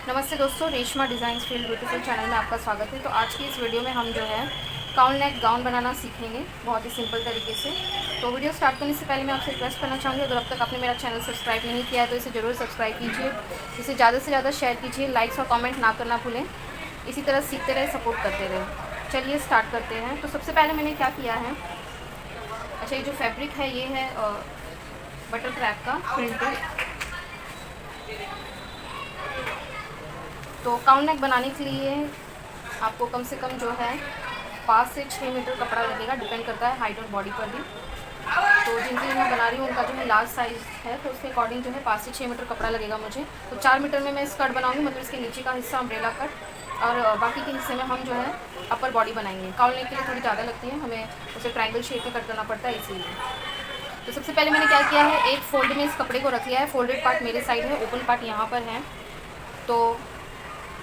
नमस्ते दोस्तों, Reshma designs field beautiful channel में आपका स्वागत है। तो आज की इस वीडियो में हम जो है काउन नेक गाउन बनाना सीखेंगे बहुत ही सिंपल तरीके से। तो वीडियो स्टार्ट करने से पहले मैं आपसे रिक्वेस्ट करना चाहूँगी, अगर अब तक आपने मेरा चैनल सब्सक्राइब नहीं किया है तो इसे ज़रूर सब्सक्राइब कीजिए, इसे ज़्यादा से ज़्यादा शेयर कीजिए, लाइक्स और कॉमेंट ना करना भूलें। इसी तरह सीखते रहे, सपोर्ट करते रहे। चलिए स्टार्ट करते हैं। तो सबसे पहले मैंने क्या किया है, अच्छा, ये जो फैब्रिक है ये है बटर क्रैप का प्रिंटेड। तो काउन नेक बनाने के लिए आपको कम से कम जो है 5 से 6 मीटर कपड़ा लगेगा, डिपेंड करता है हाइट और बॉडी पर भी। तो जिनके लिए मैं बना रही हूँ उनका जो है लार्ज साइज़ है, तो उसके अकॉर्डिंग जो है 5 से 6 मीटर कपड़ा लगेगा मुझे। तो 4 मीटर में मैं स्कर्ट बनाऊँगी, मतलब इसके नीचे का हिस्सा अम्ब्रेला कट, और बाकी के हिस्से में हम जो है अपर बॉडी बनाएंगे। काउन नेक के लिए थोड़ी ज़्यादा लगती है, हमें उसे ट्रायंगल शेप में कट करना पड़ता है इसीलिए। तो सबसे पहले मैंने क्या किया है, एक फोल्ड में इस कपड़े को रख लिया है। फोल्डेड पार्ट मेरे साइड है, ओपन पार्ट यहाँ पर है। तो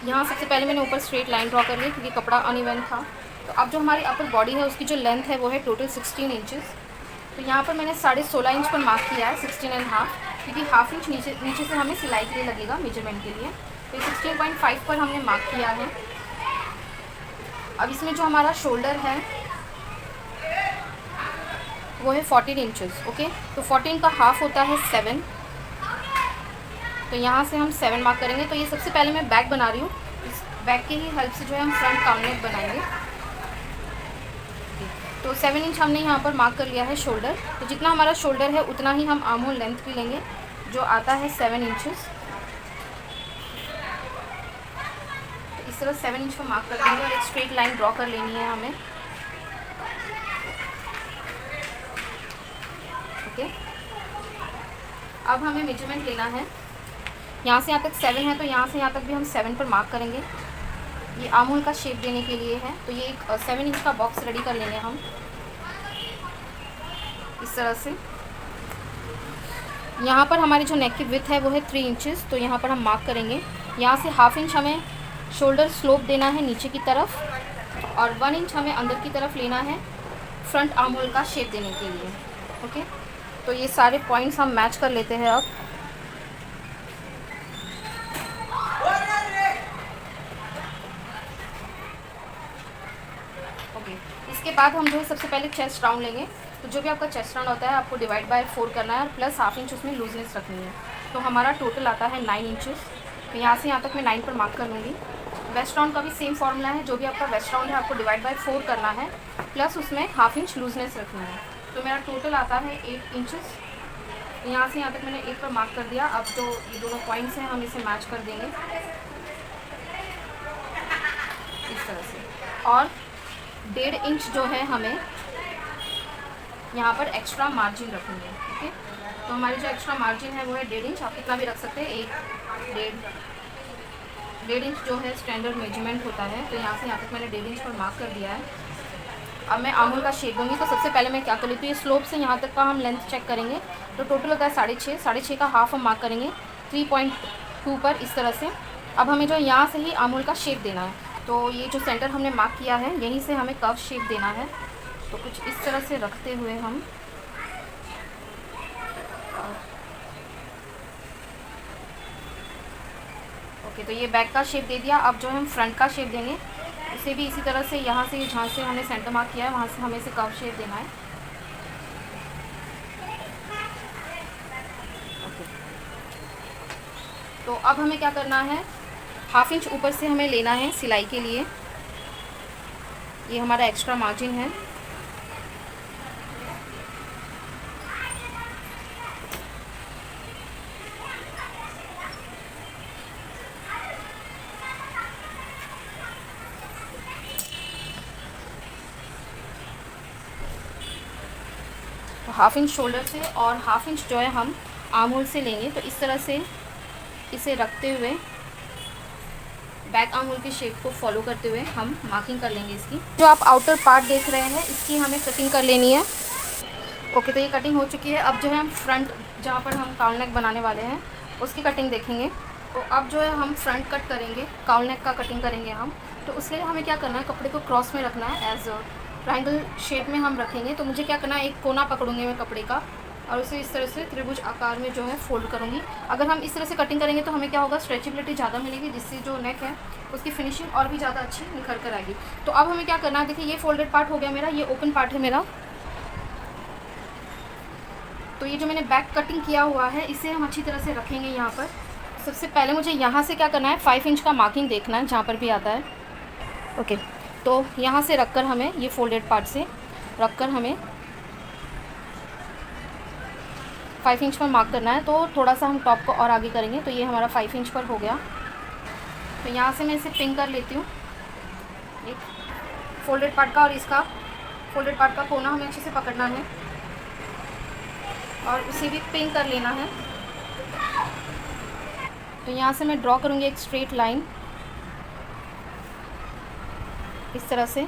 यहाँ सबसे पहले मैंने ऊपर स्ट्रेट लाइन ड्रॉ कर ली क्योंकि कपड़ा अनइवन था। तो अब जो हमारी अपर बॉडी है उसकी जो लेंथ है वो है टोटल 16 इंचेस। तो यहाँ पर मैंने 16.5 इंच पर मार्क किया है, 16.5, क्योंकि हाफ इंच नीचे से हमें सिलाई के लिए लगेगा मेजरमेंट के लिए। तो 16.5 पर हमने मार्क किया है। अब इसमें जो हमारा शोल्डर है वो है 14 इंचेस। ओके, तो 14 का हाफ होता है 7। तो यहाँ से हम 7 मार्क करेंगे। तो ये सबसे पहले मैं बैक बना रही हूँ, इस बैक की ही हेल्प से जो है हम फ्रंट काउन नेक बनाएंगे। तो 7 इंच हमने यहाँ पर मार्क कर लिया है शोल्डर। तो जितना हमारा शोल्डर है उतना ही हम आर्म होल लेंथ भी लेंगे, जो आता है 7 इंचेस। तो इस तरह 7 इंच पर मार्क कर देंगे और एक स्ट्रेट लाइन ड्रॉ कर लेनी है हमें। ओके, अब हमें मेजरमेंट लेना है। यहाँ से यहाँ तक 7 है, तो यहाँ से यहाँ तक भी हम 7 पर मार्क करेंगे। ये आर्म होल का शेप देने के लिए है। तो ये एक 7 इंच का बॉक्स रेडी कर लेंगे हम इस तरह से। यहाँ पर हमारी जो नेक की विड्थ है वो है 3 इंचेस। तो यहाँ पर हम मार्क करेंगे। यहाँ से हाफ इंच हमें शोल्डर स्लोप देना है नीचे की तरफ, और 1 इंच हमें अंदर की तरफ लेना है फ्रंट आर्म होल का शेप देने के लिए। ओके, तो ये सारे पॉइंट्स हम मैच कर लेते हैं अब। ओके, इसके बाद हम जो है सबसे पहले चेस्ट राउंड लेंगे। तो जो भी आपका चेस्ट राउंड होता है आपको डिवाइड बाय 4 करना है और प्लस हाफ इंच उसमें लूजनेस रखनी है। तो हमारा टोटल आता है 9 इंचेस। तो यहाँ से यहाँ तक मैं 9 पर मार्क कर लूँगी। वेस्ट राउंड का भी सेम फॉर्मूला है, जो भी आपका वेस्ट राउंड है आपको डिवाइड बाय 4 करना है, प्लस उसमें हाफ इंच लूजनेस रखनी है। तो मेरा टोटल आता है 8 इंचेस। यहाँ से यहाँ तक मैंने 8 पर मार्क कर दिया। अब जो ये दोनों पॉइंट्स हैं हम इसे मैच कर देंगे इस तरह से। और 1.5 इंच जो है हमें यहाँ पर एक्स्ट्रा मार्जिन रखनी है। ओके, तो हमारी जो एक्स्ट्रा मार्जिन है वो है 1.5 इंच। आप कितना भी रख सकते हैं, 1.5 इंच जो है स्टैंडर्ड मेजरमेंट होता है। तो यहाँ से यहाँ तक मैंने 1.5 इंच पर मार्क कर दिया है। अब मैं आर्म होल का शेप दूँगी। तो सबसे पहले मैं क्या कर लेती हूँ, ये स्लोप से यहाँ तक का हम लेंथ चेक करेंगे। तो टोटल होता है 6.5 का हाफ हम मार्क करेंगे 3.2 पर इस तरह से। अब हमें जो यहाँ से ही आर्म होल का शेप देना है। तो ये जो सेंटर हमने मार्क किया है यहीं से हमें कर्व शेप देना है। तो कुछ इस तरह से रखते हुए हम ओके, तो ये बैक का शेप दे दिया। अब जो हम फ्रंट का शेप देंगे इसे भी इसी तरह से, यहाँ से जहाँ से हमने सेंटर मार्क किया है वहाँ से हमें इसे कर्व शेप देना है। ओके, तो अब हमें क्या करना है, हाफ इंच ऊपर से हमें लेना है सिलाई के लिए। ये हमारा एक्स्ट्रा मार्जिन है। तो हाफ इंच शोल्डर से और हाफ इंच जो है हम आर्म होल से लेंगे। तो इस तरह से इसे रखते हुए बैक आर्म होल के शेप को फॉलो करते हुए हम मार्किंग कर लेंगे इसकी। जो आप आउटर पार्ट देख रहे हैं इसकी हमें कटिंग कर लेनी है। ओके, तो ये कटिंग हो चुकी है। अब जो है हम फ्रंट, जहाँ पर हम काउन नेक बनाने वाले हैं उसकी कटिंग देखेंगे। तो अब जो है हम फ्रंट कट करेंगे, काउन नेक का कटिंग करेंगे हम। तो उसके लिए हमें क्या करना है, कपड़े को क्रॉस में रखना है, एज ट्रायंगल शेप में हम रखेंगे। तो मुझे क्या करना है, एक कोना पकड़ूंगी मैं कपड़े का और उसे इस तरह से त्रिभुज आकार में जो है फोल्ड करूँगी। अगर हम इस तरह से कटिंग करेंगे तो हमें क्या होगा, स्ट्रेचेबिलिटी ज़्यादा मिलेगी, जिससे जो नेक है उसकी फिनिशिंग और भी ज़्यादा अच्छी निखर कर आएगी। तो अब हमें क्या करना है, देखिए ये फोल्डेड पार्ट हो गया मेरा, ये ओपन पार्ट है मेरा। तो ये जो मैंने बैक कटिंग किया हुआ है इसे हम अच्छी तरह से रखेंगे यहाँ पर। सबसे पहले मुझे यहाँ से क्या करना है, 5 इंच का मार्किंग देखना है जहाँ पर भी आता है। ओके, तो यहाँ से रखकर हमें ये फोल्डेड पार्ट से रखकर हमें 5 इंच पर मार्क करना है। तो थोड़ा सा हम टॉप को और आगे करेंगे, तो ये हमारा 5 इंच पर हो गया। तो यहाँ से मैं इसे पिन कर लेती हूँ, एक फोल्डेड पार्ट का, और इसका फोल्डेड पार्ट का कोना हमें अच्छे से पकड़ना है और उसे भी पिन कर लेना है। तो यहाँ से मैं ड्रॉ करूँगी एक स्ट्रेट लाइन इस तरह से।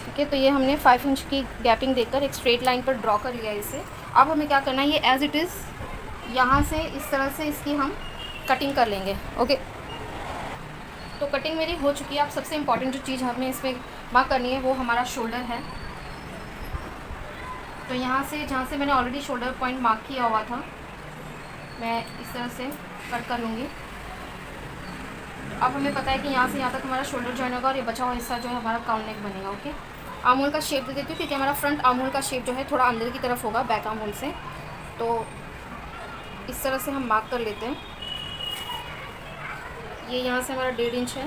ठीक है, तो ये हमने 5 इंच की गैपिंग देकर एक स्ट्रेट लाइन पर ड्रॉ कर लिया इसे। अब हमें क्या करना है, ये एज़ इट इज़ यहाँ से इस तरह से इसकी हम कटिंग कर लेंगे। ओके, तो कटिंग मेरी हो चुकी है। अब सबसे इम्पॉर्टेंट जो चीज़ हमें इसमें मार्क करनी है वो हमारा शोल्डर है। तो यहाँ से जहाँ से मैंने ऑलरेडी शोल्डर पॉइंट मार्क किया हुआ था, मैं इस तरह से कट कर लूँगी। अब हमें पता है कि यहाँ से यहाँ तक हमारा शोल्डर जॉइन होगा और ये बचा हुआ हिस्सा जो है हमारा काउंट नेक बनेगा। ओके, आर्म होल का शेप दे देती हूँ क्योंकि हमारा फ्रंट आर्म होल का शेप जो है थोड़ा अंदर की तरफ होगा बैक आर्म होल से। तो इस तरह से हम मार्क कर लेते हैं। ये यहाँ से हमारा 1.5 इंच है,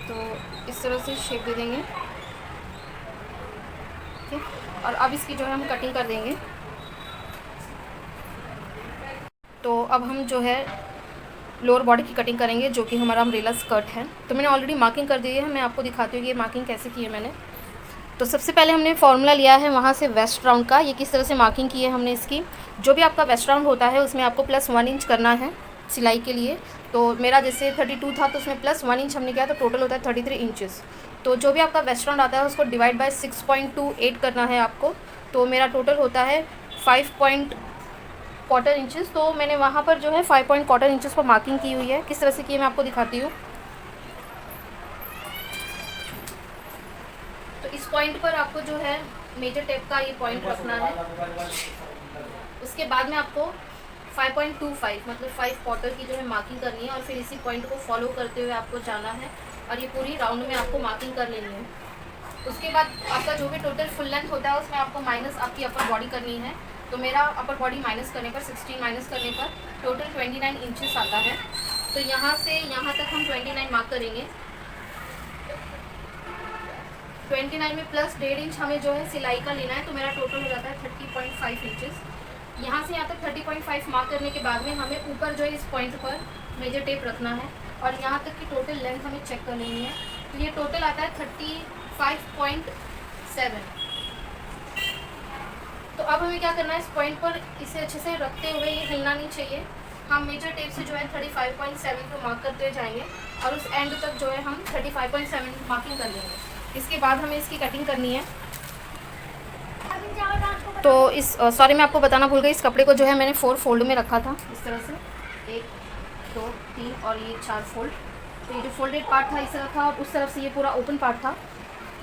तो इस तरह से शेप दे देंगे। ठीक, और अब इसकी जो है हम कटिंग कर देंगे। तो अब हम जो है लोअर बॉडी की कटिंग करेंगे, जो कि हमारा अम्ब्रेला स्कर्ट है। तो मैंने ऑलरेडी मार्किंग कर दी है, मैं आपको दिखाती हूँ कि ये मार्किंग कैसे की है मैंने। तो सबसे पहले हमने फार्मूला लिया है वहाँ से वेस्ट राउंड का, ये किस तरह से मार्किंग की है हमने इसकी। जो भी आपका वेस्ट राउंड होता है उसमें आपको +1 इंच करना है सिलाई के लिए। तो मेरा जैसे 32 था तो उसमें +1 इंच हमने किया, तो टोटल होता है 33 इंचेस। तो जो भी आपका वेस्ट राउंड आता है उसको डिवाइड बाय 6.28 करना है आपको। तो मेरा टोटल होता है 5.25 इंचेस। तो मैंने वहाँ पर जो है 5.25 इंचेस पर मार्किंग की हुई है। किस तरह से की है मैं आपको दिखाती हूँ। तो इस पॉइंट पर आपको जो है मेजर टेप का ये पॉइंट रखना है। उसके बाद में आपको 5.25 मतलब 5 की जो है मार्किंग करनी है और फिर इसी पॉइंट को फॉलो करते हुए आपको जाना है और ये पूरी राउंड में आपको मार्किंग कर लेनी है। उसके बाद आपका जो भी टोटल फुल लेंथ होता है उसमें आपको माइनस आपकी अपर बॉडी करनी है। तो मेरा अपर बॉडी माइनस करने पर 16 माइनस करने पर टोटल 29 इंचेस आता है। तो यहाँ से यहाँ तक हम 29 मार्क करेंगे। 29 में प्लस 1.5 इंच हमें जो है सिलाई का लेना है, तो मेरा टोटल हो जाता है 30.5 इंचेस। यहाँ से यहाँ तक 30.5 मार्क करने के बाद में हमें ऊपर जो है इस पॉइंट पर मेजर टेप रखना है और यहाँ तक की टोटल लेंथ हमें चेक कर लेनी है। तो ये टोटल आता है 35.7। तो अब हमें क्या करना है, इस पॉइंट पर इसे अच्छे से रखते हुए, ये हिलना नहीं चाहिए। हम मेजर टेप से जो है 35.7 को मार्क करते हुए जाएंगे और उस एंड तक जो है हम 35.7 मार्किंग कर लेंगे। इसके बाद हमें इसकी कटिंग करनी है। तो इस सॉरी मैं आपको बताना भूल गई, इस कपड़े को जो है मैंने 4 फोल्ड में रखा था इस तरह से, 1 2 3 और ये 4 फोल्ड। तो ये जो फोल्डेड पार्ट था इस तरह था और उस तरफ से ये पूरा ओपन पार्ट था।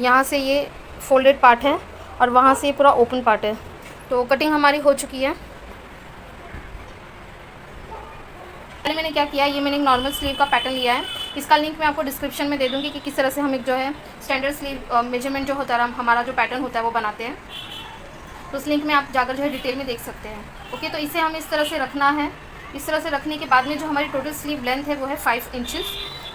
यहाँ से ये फोल्डेड पार्ट है और वहाँ से ये पूरा ओपन पार्ट है। तो कटिंग हमारी हो चुकी है। पहले मैंने क्या किया, ये मैंने एक नॉर्मल स्लीव का पैटर्न लिया है। इसका लिंक मैं आपको डिस्क्रिप्शन में दे दूँगी कि किस तरह से हम एक जो है स्टैंडर्ड स्लीव मेजरमेंट जो होता है हमारा जो पैटर्न होता है वो बनाते हैं। तो उस लिंक में आप जाकर जो है डिटेल में देख सकते हैं। ओके, तो इसे हमें इस तरह से रखना है। इस तरह से रखने के बाद में जो हमारी टोटल स्लीव लेंथ है वो है 5 इंचेस।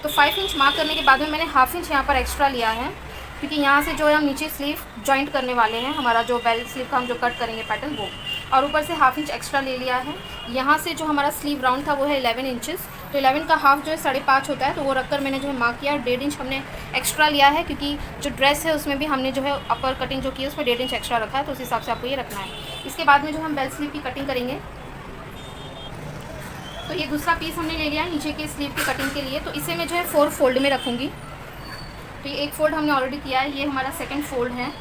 तो 5 इंच मार्क करने के बाद में मैंने ½ इंच यहाँ पर एक्स्ट्रा लिया है क्योंकि यहाँ से जो है हम नीचे स्लीव जॉइंट करने वाले हैं, हमारा जो बेल स्लीव का हम जो कट करेंगे पैटर्न वो, और ऊपर से ½ इंच एक्स्ट्रा ले लिया है। यहाँ से जो हमारा स्लीव राउंड था वो है 11 इंचेस। तो 11 का हाफ जो है 5.5 होता है, तो वो रखकर मैंने जो है मार्क किया। 1.5 इंच हमने एक्स्ट्रा लिया है क्योंकि जो ड्रेस है उसमें भी हमने जो है अपर कटिंग जो की है उसमें 1.5 इंच एक्स्ट्रा रखा है, तो उस हिसाब से आपको ये रखना है। इसके बाद में जो हम बेल स्लीव की कटिंग करेंगे, तो ये दूसरा पीस हमने ले लिया है नीचे के स्लीव की कटिंग के लिए। तो इसे मैं जो है 4 फोल्ड में रखूँगी। तो ये एक फ़ोल्ड हमने ऑलरेडी किया है, ये हमारा सेकंड फोल्ड है।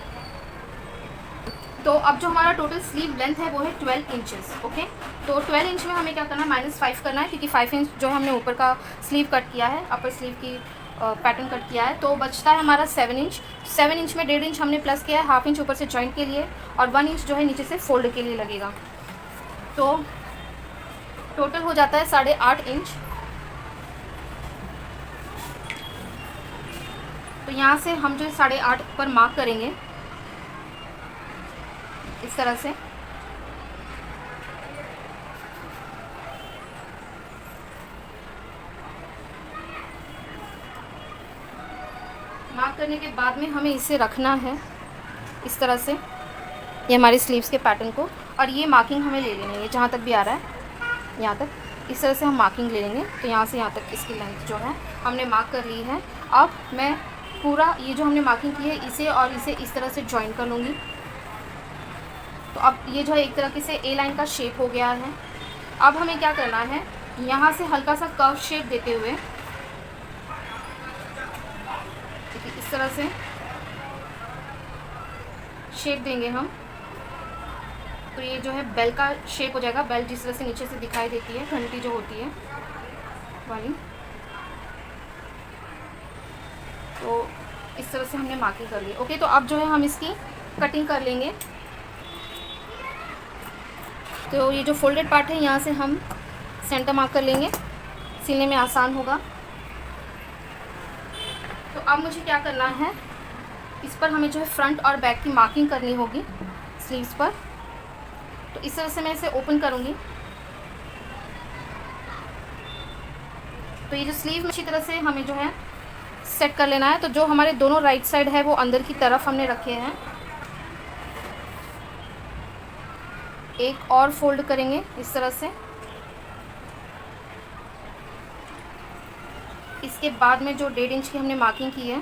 तो अब जो हमारा टोटल स्लीव लेंथ है वो है 12 इंचेस। ओके, तो 12 इंच में हमें क्या करना है, -5 करना है, क्योंकि 5 इंच जो हमने ऊपर का स्लीव कट किया है, अपर स्लीव की पैटर्न कट किया है, तो बचता है हमारा 7 इंच। 7 इंच में 1.5 इंच हमने प्लस किया है, हाफ इंच ऊपर से जॉइंट के लिए, और 1 इंच जो है नीचे से फोल्ड के लिए लगेगा। तो टोटल हो जाता है 8.5 इंच। तो यहाँ से हम जो 8.5 पर मार्क करेंगे इस तरह से। मार्क करने के बाद में हमें इसे रखना है इस तरह से, ये हमारी स्लीव्स के पैटर्न को, और ये मार्किंग हमें ले लेनी है जहाँ तक भी आ रहा है यहाँ तक, इस तरह से हम मार्किंग ले लेंगे। तो यहाँ से यहाँ तक इसकी लेंथ जो है हमने मार्क कर ली है। अब मैं पूरा ये जो हमने मार्किंग की है इसे और इसे इस तरह से जॉइन कर लूँगी। तो अब ये जो है एक तरीके से ए लाइन का शेप हो गया है। अब हमें क्या करना है, यहाँ से हल्का सा कर्व शेप देते हुए इस तरह से शेप देंगे हम। तो ये जो है बेल का शेप हो जाएगा, बेल जिस तरह से नीचे से दिखाई देती है, घंटी जो होती है वाली। तो इस तरह से हमने मार्किंग कर ली। ओके, तो अब जो है हम इसकी कटिंग कर लेंगे। तो ये जो फोल्डेड पार्ट है यहाँ से हम सेंटर मार्क कर लेंगे, सिलने में आसान होगा। तो अब मुझे क्या करना है, इस पर हमें जो है फ्रंट और बैक की मार्किंग करनी होगी स्लीव्स पर। तो इस तरह से मैं इसे ओपन करूँगी। तो ये जो स्लीव अच्छी तरह से हमें जो है सेट कर लेना है। तो जो हमारे दोनों राइट साइड है वो अंदर की तरफ हमने रखे हैं। एक और फोल्ड करेंगे इस तरह से। इसके बाद में जो 1.5 इंच की हमने मार्किंग की है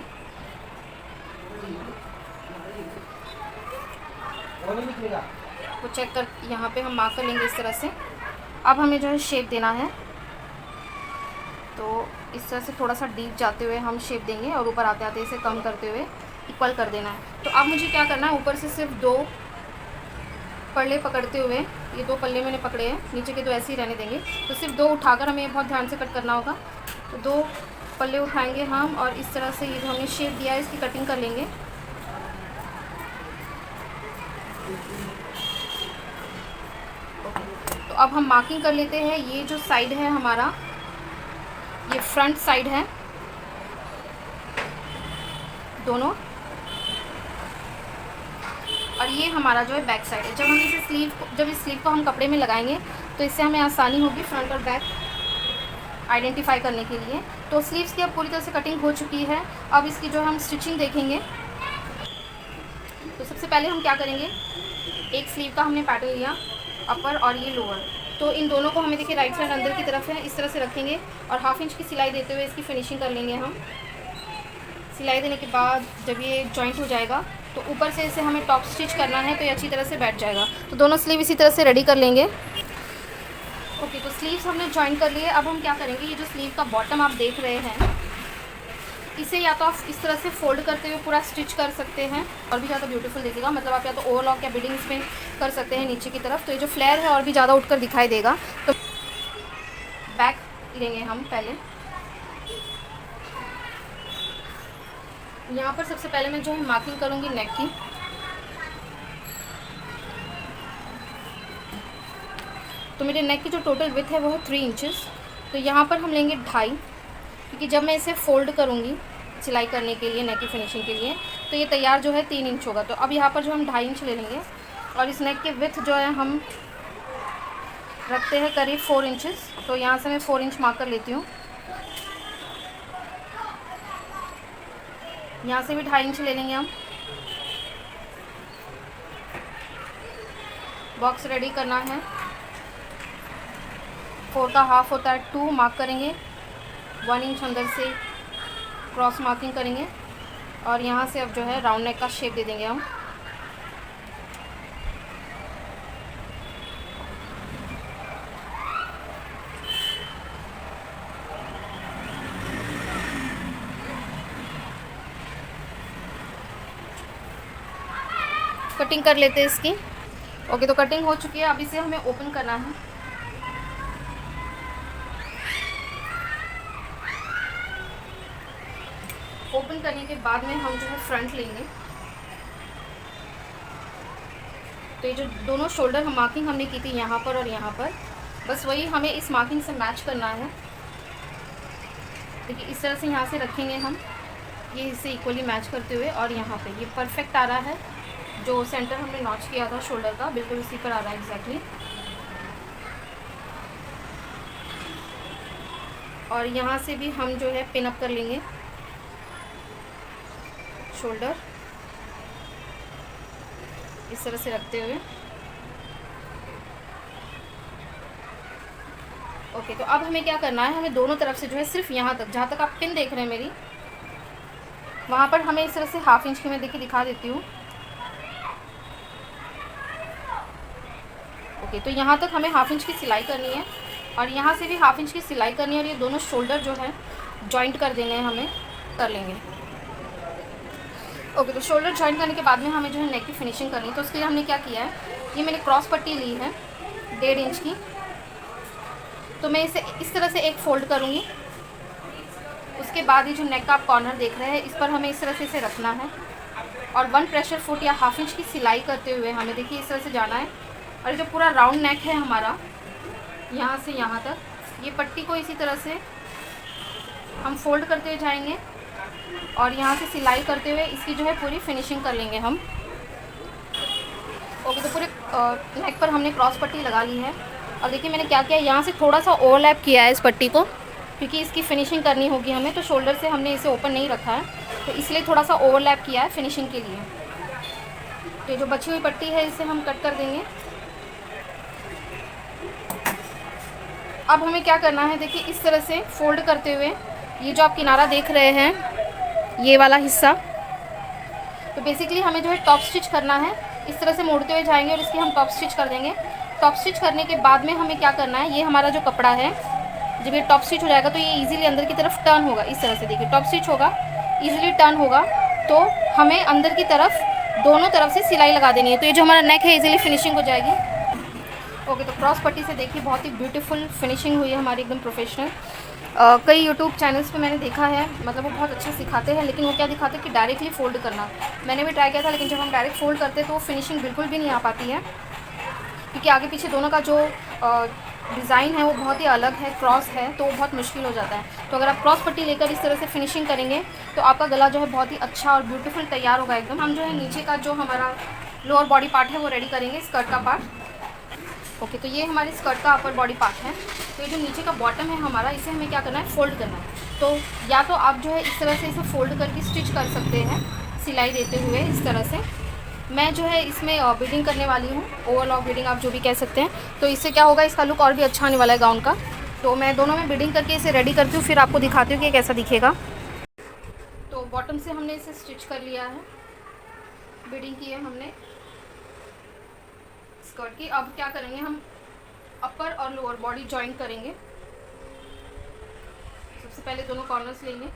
वो चेक कर यहाँ पे हम मार्क कर लेंगे इस तरह से। अब हमें जो है शेप देना है, तो इस तरह से थोड़ा सा डीप जाते हुए हम शेप देंगे और ऊपर आते आते इसे कम करते हुए इक्वल कर देना है। तो अब मुझे क्या करना है, ऊपर से सिर्फ 2 पल्ले पकड़ते हुए, ये 2 पल्ले मैंने पकड़े हैं, नीचे के 2 ऐसे ही रहने देंगे। तो सिर्फ 2 उठाकर हमें बहुत ध्यान से कट करना होगा। तो 2 पल्ले उठाएंगे हम और इस तरह से ये जो हमने शेप दिया है इसकी कटिंग कर लेंगे। तो अब हम मार्किंग कर लेते हैं। ये जो साइड है हमारा, ये फ्रंट साइड है दोनों, और ये हमारा जो है बैक साइड है। जब इस स्लीव को हम कपड़े में लगाएंगे तो इससे हमें आसानी होगी फ्रंट और बैक आइडेंटिफाई करने के लिए। तो स्लीव्स की अब पूरी तरह से कटिंग हो चुकी है। अब इसकी जो हम स्टिचिंग देखेंगे। तो सबसे पहले हम क्या करेंगे, एक स्लीव का हमने पैटर्न लिया, अपर और ये लोअर। तो इन दोनों को हमें देखिए राइट साइड अंदर की तरफ है, इस तरह से रखेंगे और हाफ इंच की सिलाई देते हुए इसकी फिनिशिंग कर लेंगे हम। सिलाई देने के बाद जब ये जॉइंट हो जाएगा तो ऊपर से इसे हमें टॉप स्टिच करना है, तो ये अच्छी तरह से बैठ जाएगा। तो दोनों स्लीव इसी तरह से रेडी कर लेंगे। ओके, तो स्लीव्स हमने जॉइन कर लिए। अब हम क्या करेंगे, ये जो स्लीव का बॉटम आप देख रहे हैं, इसे या तो आप इस तरह से फोल्ड करते हुए पूरा स्टिच कर सकते हैं और भी ज़्यादा ब्यूटीफुल दिखेगा। मतलब आप या तो ओवरलॉक या बिडिंग्स में कर सकते हैं नीचे की तरफ, तो ये जो फ्लेयर है और भी ज़्यादा उठकर दिखाई देगा। तो बैक लेंगे हम पहले। यहाँ पर सबसे पहले मैं जो है मार्किंग करूँगी नेक की। तो मेरे नेक की जो टोटल विड्थ है वो है 3 इंचेस। तो यहाँ पर हम लेंगे 2.5, क्योंकि जब मैं इसे फोल्ड करूँगी सिलाई करने के लिए, नेक की फिनिशिंग के लिए, तो ये तैयार जो है 3 इंच होगा। तो अब यहाँ पर जो हम 2.5 इंच ले लेंगे और इस नेक के विड्थ जो है हम रखते हैं करीब 4 इंचेस। तो यहाँ से मैं 4 इंच मार्क कर लेती हूँ। यहाँ से भी 2.5 इंच ले लेंगे हम। बॉक्स रेडी करना है। 4 का हाफ होता है 2, मार्क करेंगे। 1 इंच अंदर से क्रॉस मार्किंग करेंगे और यहाँ से अब जो है राउंड नेक का शेप दे देंगे हम। कटिंग कर लेते हैं इसकी। ओके, तो कटिंग हो चुकी है, अब इसे हमें ओपन करना है। ओपन करने के बाद में हम जो है फ्रंट लेंगे। तो ये जो दोनों शोल्डर हम मार्किंग हमने की थी यहाँ पर और यहाँ पर, बस वही हमें इस मार्किंग से मैच करना है। देखिए इस तरह से यहाँ से रखेंगे हम, ये इससे इक्वली मैच करते हुए, और यहाँ पे ये परफेक्ट आ रहा है। जो सेंटर हमने नॉच किया था शोल्डर का, बिल्कुल उसी पर आ रहा है एग्जैक्टली। और यहाँ से भी हम जो है पिन अप कर लेंगे शोल्डर, इस तरह से रखते हुए। ओके, तो अब हमें क्या करना है, हमें दोनों तरफ से जो है सिर्फ यहाँ तक, जहाँ तक आप पिन देख रहे हैं मेरी, वहाँ पर हमें इस तरह से 1/2 इंच की, मैं देखिए दिखा देती हूँ। ओके, तो यहाँ तक हमें 1/2 इंच की सिलाई करनी है, और यहाँ से भी 1/2 इंच की सिलाई करनी है, और ये दोनों शोल्डर जो है जॉइंट कर देने हैं, हमें कर लेंगे। ओके, तो शोल्डर जॉइंट करने के बाद में हमें जो है नेक की फिनिशिंग करनी है। तो उसके लिए हमने क्या किया है, ये मैंने क्रॉस पट्टी ली है 1.5 इंच की, तो मैं इसे इस तरह से एक फ़ोल्ड करूँगी। उसके बाद ये जो नेक का आप कॉर्नर देख रहे हैं, इस पर हमें इस तरह से इसे रखना है, और 1 प्रेशर फुट या 1/2 इंच की सिलाई करते हुए हमें देखिए इस तरह से जाना है। और जो पूरा राउंड नेक है हमारा, यहाँ से यहाँ तक, ये पट्टी को इसी तरह से हम फोल्ड करते हुए जाएंगे, और यहाँ से सिलाई करते हुए इसकी जो है पूरी फिनिशिंग कर लेंगे हम। ओके, तो पूरे नेक पर हमने क्रॉस पट्टी लगा ली है, और देखिए मैंने क्या किया, यहाँ से थोड़ा सा ओवरलैप किया है इस पट्टी को, क्योंकि इसकी फिनिशिंग करनी होगी हमें। तो शोल्डर से हमने इसे ओपन नहीं रखा है, तो इसलिए थोड़ा सा ओवरलैप किया है फिनिशिंग के लिए। तो जो बची हुई पट्टी है इसे हम कट कर देंगे। अब हमें क्या करना है, देखिए इस तरह से फोल्ड करते हुए, ये जो आप किनारा देख रहे हैं, ये वाला हिस्सा, तो बेसिकली हमें जो है टॉप स्टिच करना है। इस तरह से मोड़ते हुए जाएंगे और इसकी हम टॉप स्टिच कर देंगे। टॉप स्टिच करने के बाद में हमें क्या करना है, ये हमारा जो कपड़ा है, जब ये टॉप स्टिच हो जाएगा तो ये इजीली अंदर की तरफ टर्न होगा। इस तरह से देखिए टॉप स्टिच होगा, इजीली टर्न होगा, तो हमें अंदर की तरफ दोनों तरफ से सिलाई लगा देनी है। तो ये जो हमारा नेक है इजीली फिनिशिंग हो जाएगी। ओके, तो क्रॉस पट्टी से देखिए बहुत ही ब्यूटीफुल फिनिशिंग हुई है हमारी, एकदम प्रोफेशनल। कई यूट्यूब चैनल्स पे मैंने देखा है, मतलब वो बहुत अच्छा सिखाते हैं, लेकिन वो क्या दिखाते हैं कि डायरेक्टली फ़ोल्ड करना। मैंने भी ट्राई किया था, लेकिन जब हम डायरेक्ट फ़ोल्ड करते हैं तो वो फिनिशिंग बिल्कुल भी नहीं आ पाती है, क्योंकि आगे पीछे दोनों का जो डिज़ाइन है वो बहुत ही अलग है, क्रॉस है, तो वो बहुत मुश्किल हो जाता है। तो अगर आप क्रॉस पट्टी लेकर इस तरह से फिनिशिंग करेंगे तो आपका गला जो है बहुत ही अच्छा और ब्यूटीफुल तैयार होगा एकदम। हम जो है नीचे का जो हमारा लोअर बॉडी पार्ट है वो रेडी करेंगे, स्कर्ट का पार्ट। ओके, तो ये हमारी स्कर्ट का अपर बॉडी पार्ट है। तो ये जो नीचे का बॉटम है हमारा, इसे हमें क्या करना है, फ़ोल्ड करना है। तो या तो आप जो है इस तरह से इसे फ़ोल्ड करके स्टिच कर सकते हैं सिलाई देते हुए, इस तरह से। मैं जो है इसमें बीडिंग करने वाली हूँ, ओवरलॉक बीडिंग आप जो भी कह सकते हैं। तो इससे क्या होगा, इसका लुक और भी अच्छा आने वाला है गाउन का। तो मैं दोनों में बीडिंग करके इसे रेडी करती हूँ, फिर आपको दिखाती हूँ कि कैसा दिखेगा। तो बॉटम से हमने इसे स्टिच कर लिया है, बीडिंग की है हमने स्कर्ट की। अब क्या करेंगे, हम अपर और लोअर बॉडी जॉइन करेंगे। सबसे पहले दोनों कॉर्नर्स लेंगे,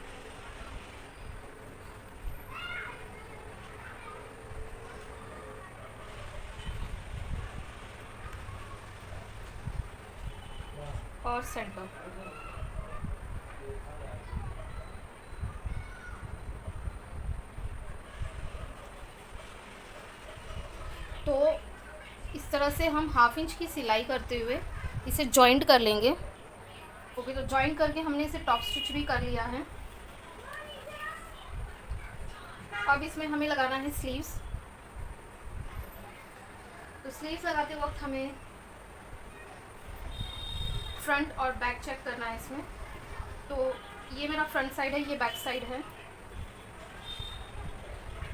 और सेंटर। तो इस तरह से हम 1/2 इंच की सिलाई करते हुए इसे जॉइंट कर लेंगे। ओके, तो जॉइंट करके हमने इसे टॉप स्टिच भी कर लिया है। अब इसमें हमें लगाना है स्लीव्स। तो स्लीव्स लगाते वक्त हमें फ्रंट और बैक चेक करना है इसमें। तो ये मेरा फ्रंट साइड है, ये बैक साइड है,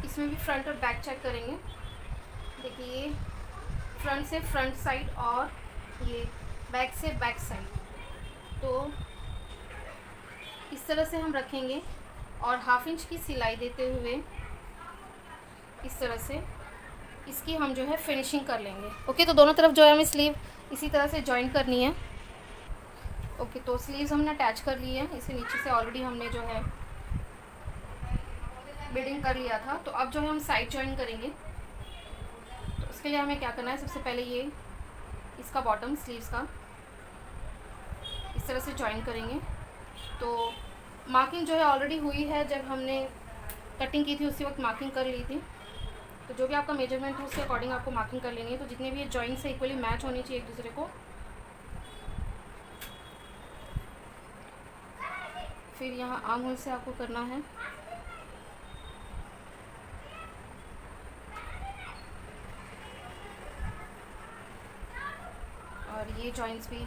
इसमें भी फ्रंट और बैक चेक करेंगे। देखिए फ्रंट से फ्रंट साइड और ये बैक से बैक साइड, तो इस तरह से हम रखेंगे और 1/2 इंच की सिलाई देते हुए इस तरह से इसकी हम जो है फिनिशिंग कर लेंगे। ओके, तो दोनों तरफ जो है हमें स्लीव इसी तरह से जॉइन करनी है। ओके, तो स्लीव्स हमने अटैच कर ली है, इसे नीचे से ऑलरेडी हमने जो है बीडिंग कर लिया था। तो अब जो है हम साइड जॉइन करेंगे। इसके लिए हमें क्या करना है, सबसे पहले ये इसका बॉटम स्लीव्स का इस तरह से जॉइन करेंगे। तो मार्किंग जो है ऑलरेडी हुई है, जब हमने कटिंग की थी उसी वक्त मार्किंग कर ली थी। तो जो भी आपका मेजरमेंट है उसके अकॉर्डिंग आपको मार्किंग कर लेनी है। तो जितने भी ये जॉइंट से इक्वली मैच होनी चाहिए एक दूसरे को। फिर यहाँ आर्म होल से आपको करना है, और ये जॉइंट्स भी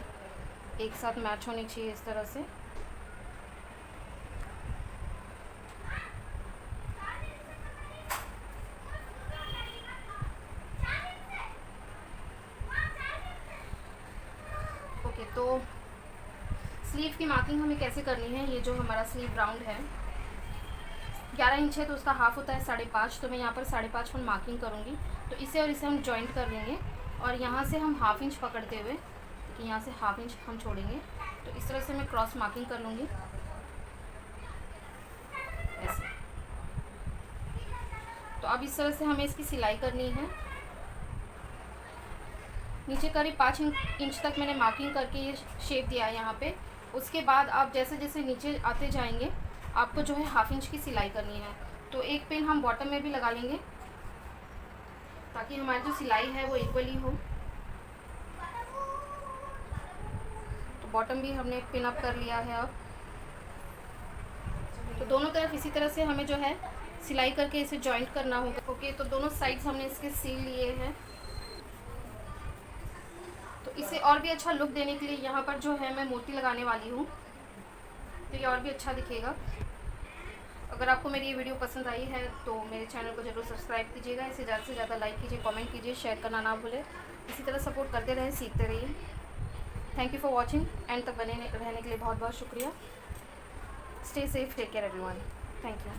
एक साथ मैच होनी चाहिए इस तरह से। ओके, तो स्लीव की मार्किंग हमें कैसे करनी है। ये जो हमारा स्लीव राउंड है 11 इंच है, तो उसका हाफ होता है 5.5। तो मैं यहाँ पर 5.5 पर मार्किंग करूँगी। तो इसे और इसे हम जॉइंट कर लेंगे, और यहाँ से हम हाफ इंच पकड़ते हुए, कि यहाँ से हाफ इंच हम छोड़ेंगे। तो इस तरह से मैं क्रॉस मार्किंग कर लूँगी ऐसे। तो अब इस तरह से हमें इसकी सिलाई करनी है। नीचे करीब 5 इंच तक मैंने मार्किंग करके ये शेप दिया है यहाँ पे। उसके बाद आप जैसे जैसे नीचे आते जाएंगे आपको जो है हाफ इंच की सिलाई करनी है। तो एक पिन हम बॉटम में भी लगा लेंगे ताकि हमारी जो सिलाई है वो इक्वली हो। तो बॉटम भी हमने पिन अप कर लिया है। अब तो दोनों तरफ इसी तरह से हमें जो है सिलाई करके इसे जॉइंट करना होगा। ओके, तो दोनों साइड्स हमने इसके सील लिए हैं। तो इसे और भी अच्छा लुक देने के लिए यहाँ पर जो है मैं मोती लगाने वाली हूँ, तो ये और भी अच्छा दिखेगा। अगर आपको मेरी ये वीडियो पसंद आई है तो मेरे चैनल को ज़रूर सब्सक्राइब कीजिएगा। इसे ज़्यादा से ज़्यादा लाइक कीजिए, कमेंट कीजिए, शेयर करना ना भूलें। इसी तरह सपोर्ट करते रहें, सीखते रहिए। Thank you for watching. End तक बने रहने के लिए बहुत बहुत शुक्रिया। Stay safe, take care everyone. Thank you.